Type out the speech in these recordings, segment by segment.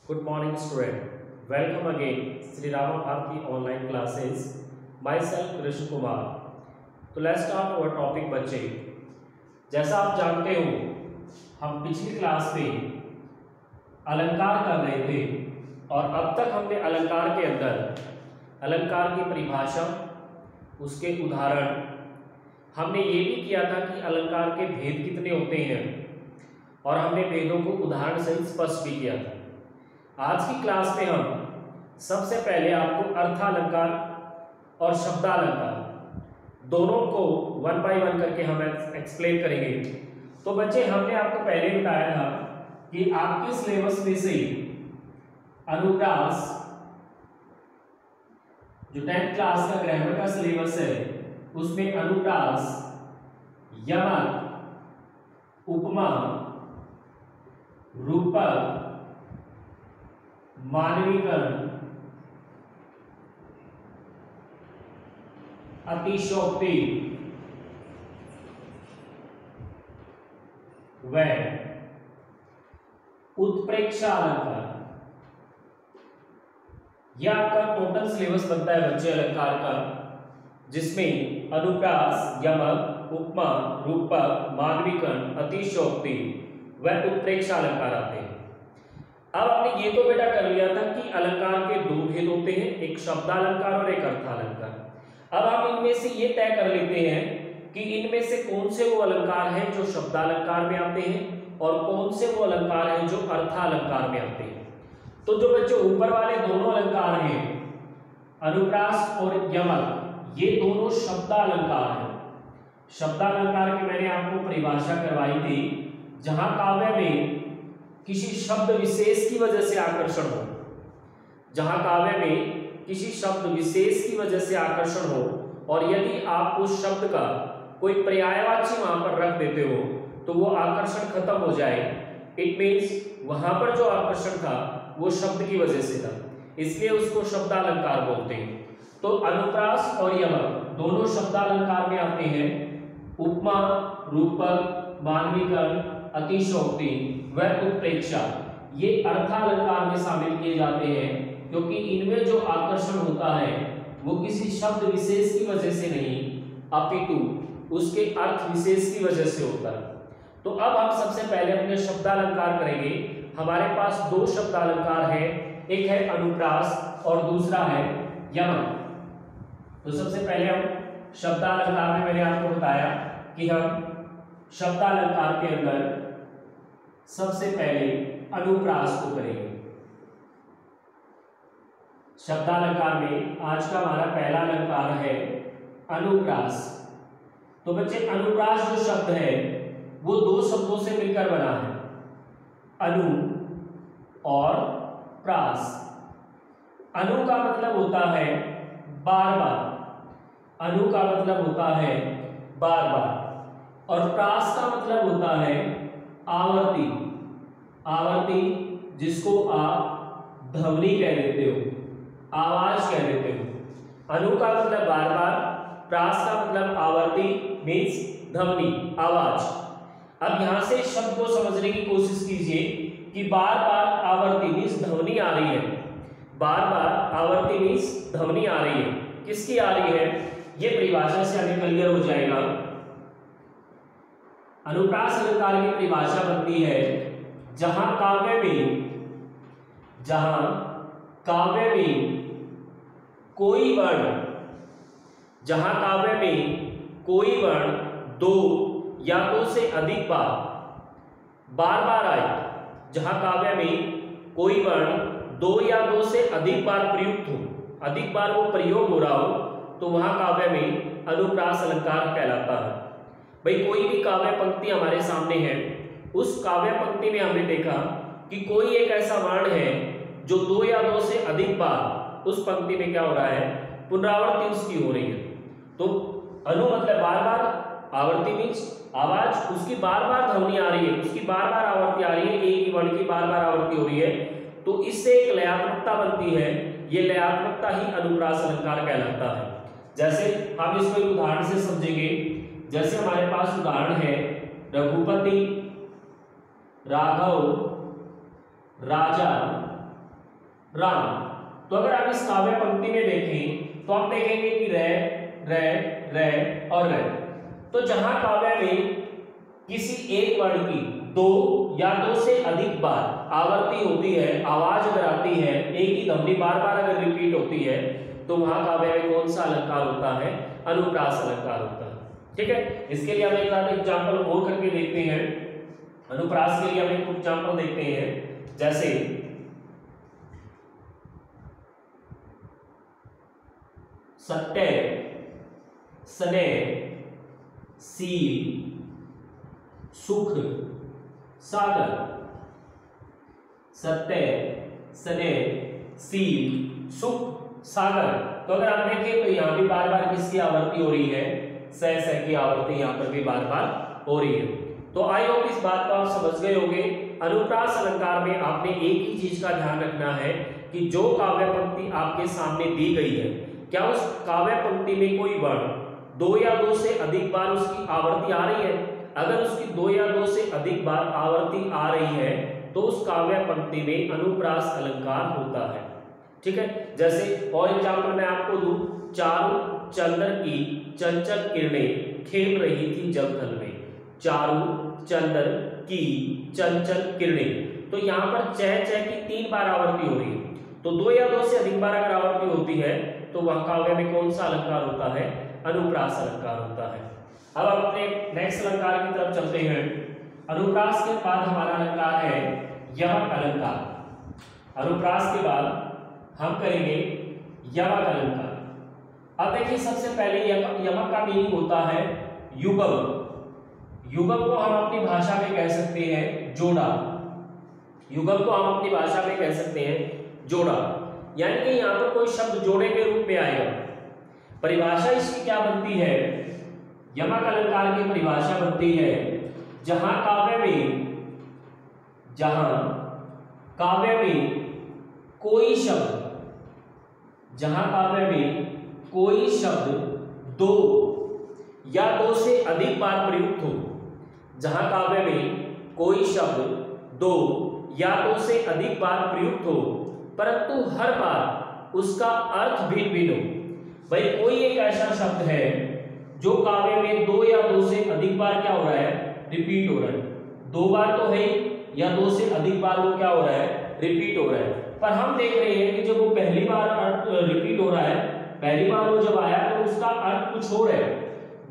Good morning, student. Welcome again, Sri Rama Bharati online classes. Myself, Krishna Kumar. तो let's start our topic बच्चे। जैसा आप जानते हो, हम पिछली क्लास में अलंकार कर रहे थे और अब तक हमने अलंकार के अंदर अलंकार की परिभाषा, उसके उदाहरण, हमने ये भी किया था कि अलंकार के भेद कितने होते हैं और हमने भेदों को उदाहरण सहित स्पष्ट भी किया था। आज की क्लास में हम सबसे पहले आपको अर्थालंकार और शब्दालंकार दोनों को वन बाय वन करके हम एक्सप्लेन करेंगे। तो बच्चे, हमने आपको पहले बताया था कि आपके सिलेबस में से अनुप्रास, जो 10th क्लास का ग्रामर का सिलेबस है, उसमें अनुप्रास, यमक, उपमा, रूपक, मानवीकरण, अतिशयोक्ति व उत्प्रेक्षा अलंकार, यह आपका टोटल सिलेबस बनता है बच्चे अलंकार का, जिसमें अनुप्रास, यमक, उपमा, रूपक, मानवीकरण, अतिशयोक्ति व उत्प्रेक्षा अलंकार आते हैं। अब आपने ये तो बेटा कर लिया था कि अलंकार के दो भेद होते हैं, एक शब्दालंकार और एक अर्थालंकार। अब हम इनमें से ये तय कर लेते हैं कि इनमें से कौन से वो अलंकार हैं जो शब्दालंकार में आते हैं और कौन से वो अलंकार हैं जो अर्थालंकार में आते हैं। तो जो बच्चों ऊपर वाले दोनों अलंकार हैं, अनुप्रास और यमक, ये दोनों शब्दालंकार हैं। शब्दालंकार की मैंने आपको परिभाषा करवाई थी, जहां काव्य में किसी शब्द विशेष की वजह से आकर्षण हो, जहां काव्य में किसी शब्द विशेष की वजह से आकर्षण हो और यदि आप उस शब्द का कोई पर्यायवाची वहां पर रख देते हो तो वो आकर्षण खत्म हो जाए। इट मीन्स वहां पर जो आकर्षण था वो शब्द की वजह से था, इसलिए उसको शब्दालंकार बोलते हैं। तो अनुप्रास और यमक दोनों शब्दालंकार में आते हैं। उपमा, रूपक, मानवीकरण, अतिशयोक्ति व उत्प्रेक्षा ये अर्थालंकार में शामिल किए जाते हैं, क्योंकि इनमें जो आकर्षण होता है वो किसी शब्द विशेष की वजह से नहीं अपितु उसके अर्थ विशेष की वजह से होता है। तो अब हम सबसे पहले अपने शब्दालंकार करेंगे। हमारे पास दो शब्दालंकार हैं, एक है अनुप्रास और दूसरा है यमक। तो सबसे पहले हम शब्दालंकार में मैंने आपको बताया कि हम शब्दालंकार के अंदर सबसे पहले अनुप्रास को करेंगे। शब्दालंकार में आज का हमारा पहला अलंकार है अनुप्रास। तो बच्चे, अनुप्रास जो शब्द है वो दो शब्दों से मिलकर बना है, अनु और प्रास। अनु का मतलब होता है बार बार, अनु का मतलब होता है बार बार, और प्रास का मतलब होता है आवर्ती। आवर्ती जिसको आप ध्वनि कह देते हो, आवाज कह देते हो। अनु का मतलब बार बार, प्रास का मतलब आवर्ती मीन्स ध्वनि, आवाज। अब यहां से शब्द को समझने की कोशिश कीजिए कि बार बार आवर्ती मीन्स ध्वनि आ रही है, बार बार आवर्ती मीन्स ध्वनि आ रही है। किसकी आ रही है, ये परिभाषा से हमें क्लियर हो जाएगा। अनुप्रास अलंकार की परिभाषा बनती है जहां काव्य में कोई वर्ण, जहां काव्य में कोई वर्ण दो या दो से अधिक बार बार आए, जहां काव्य में कोई वर्ण दो या दो से अधिक बार प्रयुक्त हो, अधिक बार वो प्रयोग हो रहा हो, तो वहां काव्य में अनुप्रास अलंकार कहलाता है। भाई, कोई भी काव्य पंक्ति हमारे सामने है, उस काव्य पंक्ति में हमने देखा कि कोई एक ऐसा वर्ण है जो दो या दो से अधिक बार उस पंक्ति में क्या हो रहा है, पुनरावृत्ति उसकी हो रही है। तो अनु मतलब बार बार, आवर्ती मीन्स आवाज, उसकी बार बार ध्वनि आ रही है, उसकी बार बार आवर्ती आ रही है, एक ही वर्ण की बार बार आवर्ती हो रही है, तो इससे एक लयात्मकता बनती है। ये लयात्मकता ही अनुप्रास अलंकार कहलाता है। जैसे हम इसको एक उदाहरण से समझेंगे। जैसे हमारे पास उदाहरण है रघुपति, राघव, राजा, राम। तो अगर आप इस काव्य पंक्ति में देखें तो आप देखेंगे कि रे रे रे और रे। तो जहां काव्य में किसी एक वर्ण की दो या दो से अधिक बार आवर्ती होती है, आवाज अगर आती है, एक ही ध्वनि बार बार अगर रिपीट होती है, तो वहां काव्य में कौन सा अलंकार होता है? अनुप्रास अलंकार होता है। ठीक है, इसके लिए हम एक एग्जाम्पल और करके देखते हैं। अनुप्रास के लिए हम एक एग्जाम्पल देखते हैं, जैसे सत्य, स्नेह, सील, सुख, सागर। सत्य, स्नेह, सील, सुख, सागर। तो अगर आप देखें तो यहां भी बार बार किसकी आवृत्ति हो रही है? स की आवृत्ति यहां पर भी बार बार हो रही है। तो आई होप इस बात को आप समझ गए होंगे। अनुप्रास अलंकार में आपने एक ही चीज का ध्यान रखना है कि जो काव्य पंक्ति आपके सामने दी गई है, क्या उस काव्य पंक्ति में कोई वर्ण दो या दो से अधिक बार उसकी आवृत्ति आ रही है? अगर उसकी दो या दो से अधिक बार आवृत्ति आ रही है तो उस काव्य पंक्ति में अनुप्रास अलंकार होता है। ठीक है, जैसे और एग्जाम्पल मैं आपको दूं, चारू चंद्र की चंचल किरणें खेल रही थी जब थल में। चारू चंद्र की चंचल किरणें, तो यहाँ पर च की 3 बार आवृत्ति हो रही है। तो दो या दो से अधिक बार अगर आवृत्ति होती है तो वह काव्य में कौन सा अलंकार होता है? अनुप्रास अलंकार होता है। अब हम अपने नेक्स्ट अलंकार की तरफ चलते हैं। अनुप्रास के बाद हमारा अलंकार है यमक अलंकार। अनुप्रास के बाद हम करेंगे यमक अलंकार। अब देखिए, सबसे पहले यमक का मीनिंग होता है युगम। युगम को हम अपनी भाषा में कह सकते हैं जोड़ा। युगम को हम अपनी भाषा में कह सकते हैं जोड़ा, यानी कि यहाँ पर कोई शब्द जोड़े के रूप में आएगा। परिभाषा इसकी क्या बनती है? यमक अलंकार की परिभाषा बनती है जहां काव्य में कोई शब्द दो या दो से अधिक बार प्रयुक्त हो। जहां काव्य में कोई शब्द दो या दो से अधिक बार प्रयुक्त हो, परंतु हर बार उसका अर्थ भिन्न भिन्न हो। भाई कोई एक ऐसा शब्द है जो काव्य में दो या दो से अधिक बार क्या हो रहा है? रिपीट हो रहा है। 2 बार तो है या दो से अधिक बार वो क्या हो रहा है? रिपीट हो रहा है। पर हम देख रहे हैं कि जब वो पहली बार रिपीट हो रहा है, पहली बार वो जब आया तो उसका अर्थ कुछ और है।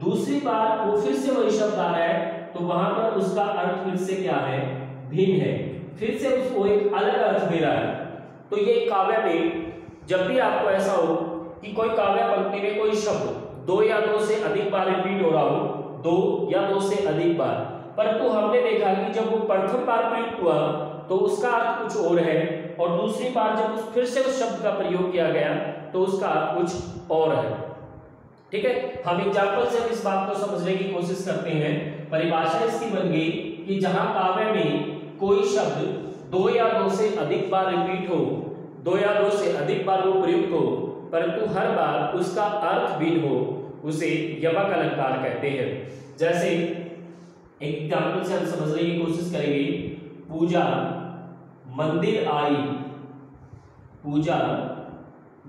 दूसरी बार वो फिर से वही शब्द आ रहा है तो वहां पर उसका अर्थ फिर से क्या है? भिन्न है, फिर से उसको एक अलग अर्थ दे रहा है। तो ये काव्य में जब भी आपको ऐसा हो कि कोई काव्य पंक्ति में कोई शब्द दो या दो से अधिक बार रिपीट हो रहा हो, दो या दो से अधिक बार, परंतु हमने देखा कि जब वो प्रथम बार प्रयुक्त हुआ तो उसका अर्थ कुछ और है, और दूसरी बार जब फिर से उस शब्द का प्रयोग किया गया तो उसका अर्थ कुछ और है। ठीक है, हम एग्जाम्पल से इस बात को समझने की कोशिश करते हैं। परिभाषा इसकी बन गई कि जहां काव्य में कोई शब्द दो या दो से अधिक बार रिपीट हो, दो या दो से अधिक बार वो प्रयुक्त हो, परंतु हर बार उसका अर्थ भिन्न हो, उसे यमक अलंकार कहते हैं। जैसे एक एग्जाम्पल से हम समझने की कोशिश करेंगे। पूजा मंदिर आई, पूजा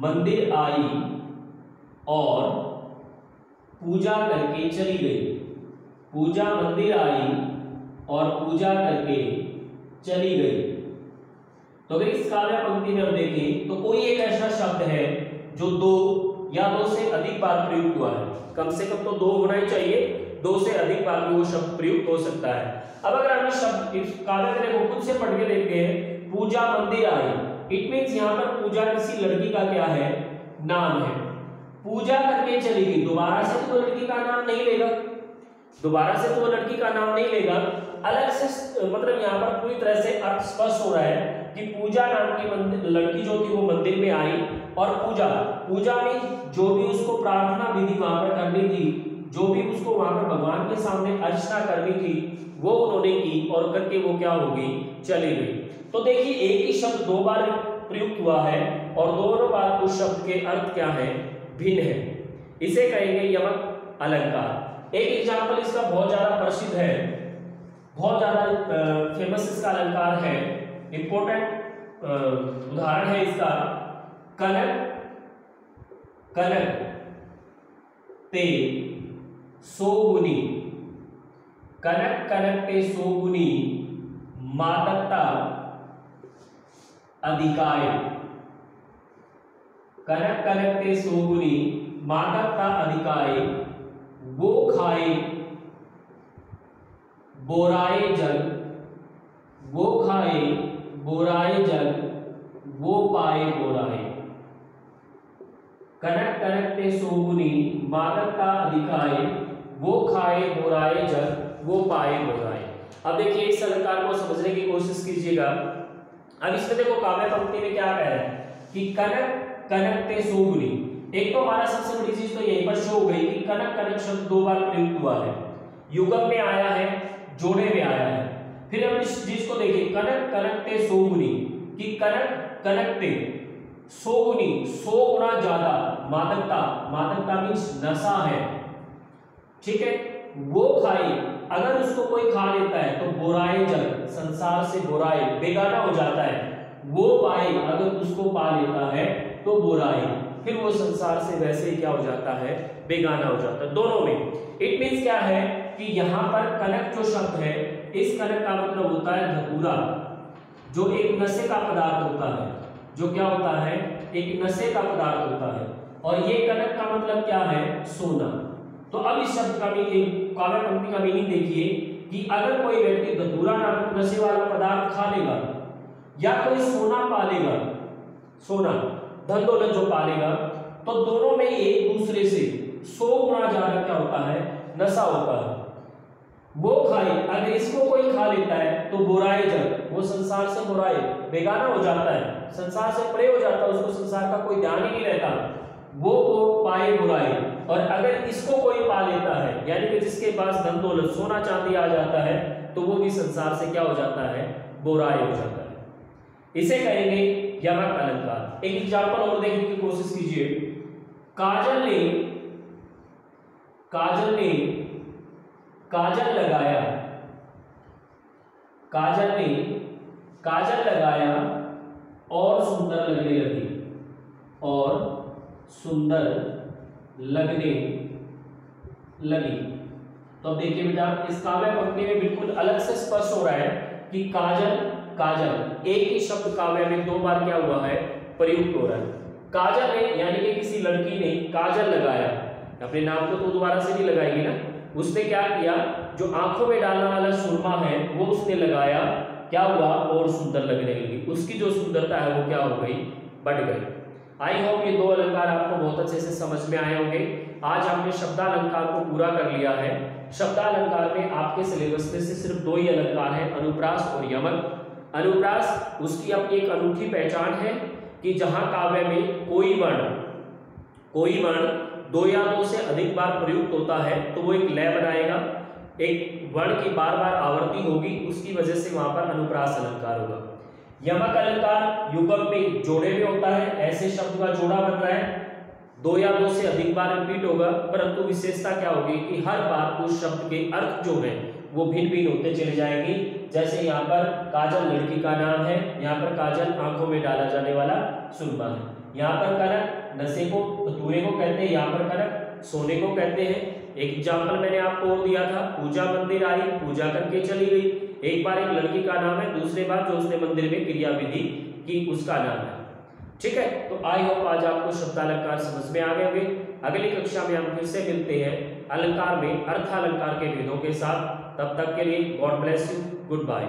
मंदिर आई और पूजा करके चली गई। पूजा मंदिर आई और पूजा करके चली गई। तो अगर इस काव्य पंक्ति में हम देखें तो कोई एक ऐसा शब्द है जो दो या दो से अधिक बार प्रयुक्त हुआ है। कम से कम तो दो होना ही चाहिए, दो से अधिक बार भी वो शब्द प्रयुक्त हो सकता है। अब अगर हम इस काव्य को खुद से पढ़ के देखते हैं, पूजा मंदिर आई, इट मींस यहाँ पर पूजा किसी लड़की का क्या है? नाम है। पूजा करके चली गई, दोबारा से तो लड़की का नाम नहीं लेगा, दोबारा से तो लड़की का नाम नहीं लेगा, अलग से मतलब यहाँ पर पूरी तरह से अर्थ स्पष्ट हो रहा है कि पूजा नाम की लड़की जो थी वो मंदिर में आई और पूजा में जो भी उसको प्रार्थना विधि वहां पर करनी थी, जो भी उसको वहां पर भगवान के सामने अर्चना करनी थी, वो उन्होंने की और करके वो क्या हो गई? चली गई। तो देखिए, एक ही शब्द दो बार प्रयुक्त हुआ है और दोनों बार उस शब्द के अर्थ क्या है? भिन्न है। इसे कहेंगे यमक अलंकार। एक एग्जाम्पल इसका बहुत ज्यादा प्रसिद्ध है, बहुत ज्यादा फेमस इसका अलंकार है, इंपॉर्टेंट उदाहरण है इसका, कनक कनक ते सोगुनी, कनक कनक ते सोगुनी मादकता अधिकाय, कनक कनक ते सोगुनी मादकता अधिकाय, वो खाए बोराए जल, वो खाए बोराए जल, वो पाए बोराए। कनक कनक ते सोगुनी मादकता अधिकाय, वो खाए बोराए जल, वो पाए बोराए। अब देखिए इस अलंकार को समझने की कोशिश कीजिएगा। अब इसमें देखो काव्य पंक्ति में क्या कह रहे हैं कि कनक कनक ते सोगुनी। एक तो हमारा सबसे बड़ी चीज तो यहीं पर शो हो गई कि कनक कनक शब्द दो बार प्रयुक्त हुआ है, युगम में आया है, जोड़े में आया है। फिर हम इस चीज को देखिए, कनक कनक ते सोगुनी, कि कनक कनक ते सोगुनी, 100 गुना ज्यादा मादकता, मादकता मीन्स नशा है, ठीक है। वो खाए, अगर उसको कोई खा लेता है तो बोराए जल, संसार से बोराए बेगाना हो जाता है। वो पाए, अगर उसको पा लेता है तो बोराए, फिर वो संसार से वैसे ही क्या हो जाता है, बेगाना हो जाता है। दोनों में इट मीन्स क्या है कि यहाँ पर कनक जो शब्द है, इस कनक का मतलब होता है धतूरा, जो एक नशे का पदार्थ होता है, जो क्या होता है, एक नशे का पदार्थ होता है। और ये कनक का मतलब क्या है, सोना। तो अब इस शब्द का भी एक काव्य पंक्ति का मीनिंग देखिए कि अगर कोई व्यक्ति धतूरा नामक नशे वाला पदार्थ खा लेगा या कोई सोना पा लेगा, सोना धन दौलत जो पालेगा, तो दोनों में एक दूसरे से 100 गुना ज्यादा क्या होता है, नशा होता है। वो खाए, अगर इसको कोई खा लेता है तो बोराए जल, वो संसार से बोराए बेगाना हो जाता है, संसार से परे हो जाता है, उसको संसार का कोई ध्यान ही नहीं रहता। वो पाए बुराई, और अगर इसको कोई पा लेता है, यानी कि जिसके पास धन दौलत सोना चांदी आ जाता है, तो वो भी संसार से क्या हो जाता है, बोराए हो जाता है। इसे कहेंगे यमक अलंकार। एक एग्जाम्पल और देखने की कोशिश कीजिए। काजल ने काजल लगाया, काजल ने काजल लगाया और सुंदर लगने लगी, और सुंदर लगने लगी। तो अब देखिए बेटा, इस काव्य पंक्ति में बिल्कुल अलग से स्पष्ट हो रहा है कि काजल काजल एक ही शब्द काव्य में दो बार क्या हुआ है, प्रयुक्त हो रहा है। काजल ने यानी कि किसी लड़की ने काजल लगाया, अपने नाम को तो दोबारा से नहीं लगाएगी ना, उसने क्या किया, जो आंखों में डालने वाला सुरमा है वो उसने लगाया, क्या हुआ, और सुंदर लगने लगी। उसकी जो सुंदरता है वो क्या हो गई, बढ़ गई। आई होप ये दो अलंकार आपको बहुत अच्छे से समझ में आए होंगे। आज हमने शब्दालंकार को पूरा कर लिया है। शब्दालंकार में आपके सिलेबस में से सिर्फ दो ही अलंकार हैं, अनुप्रास और यमक। अनुप्रास उसकी अपनी एक अनूठी पहचान है कि जहां काव्य में कोई वर्ण दो या दो से अधिक बार प्रयुक्त होता है तो वो एक लय बनाएगा, एक वर्ण की बार बार आवर्ती होगी, उसकी वजह से वहां पर अनुप्रास अलंकार होगा। यमक अलंकार युगम में जोड़े में होता है, ऐसे शब्द का जोड़ा बन रहा है, दो या दो से अधिक बार रिपीट होगा, परंतु विशेषता क्या होगी कि हर बार उस शब्द के अर्थ जो है वो भिन्न भिन्न होते चले जाएंगे। जैसे यहाँ पर काजल लड़की का नाम है, यहाँ पर काजल आंखों में डाला जाने वाला सुरमा है, यहाँ पर कनक नशे को धतूरे को कहते हैं, यहाँ पर कनक सोने को कहते हैं। एक एग्जाम्पल मैंने आपको और दिया था, पूजा मंदिर आई, पूजा करके चली गई। एक बार एक लड़की का नाम है, दूसरे बार जो उसने मंदिर में क्रिया विधि की उसका नाम है। ठीक है, तो आई होप आज आपको शब्दालंकार समझ में आ गए होंगे। अगली कक्षा में हम फिर से मिलते हैं अलंकार में अर्थालंकार के भेदों के साथ। तब तक के लिए God bless you, good bye.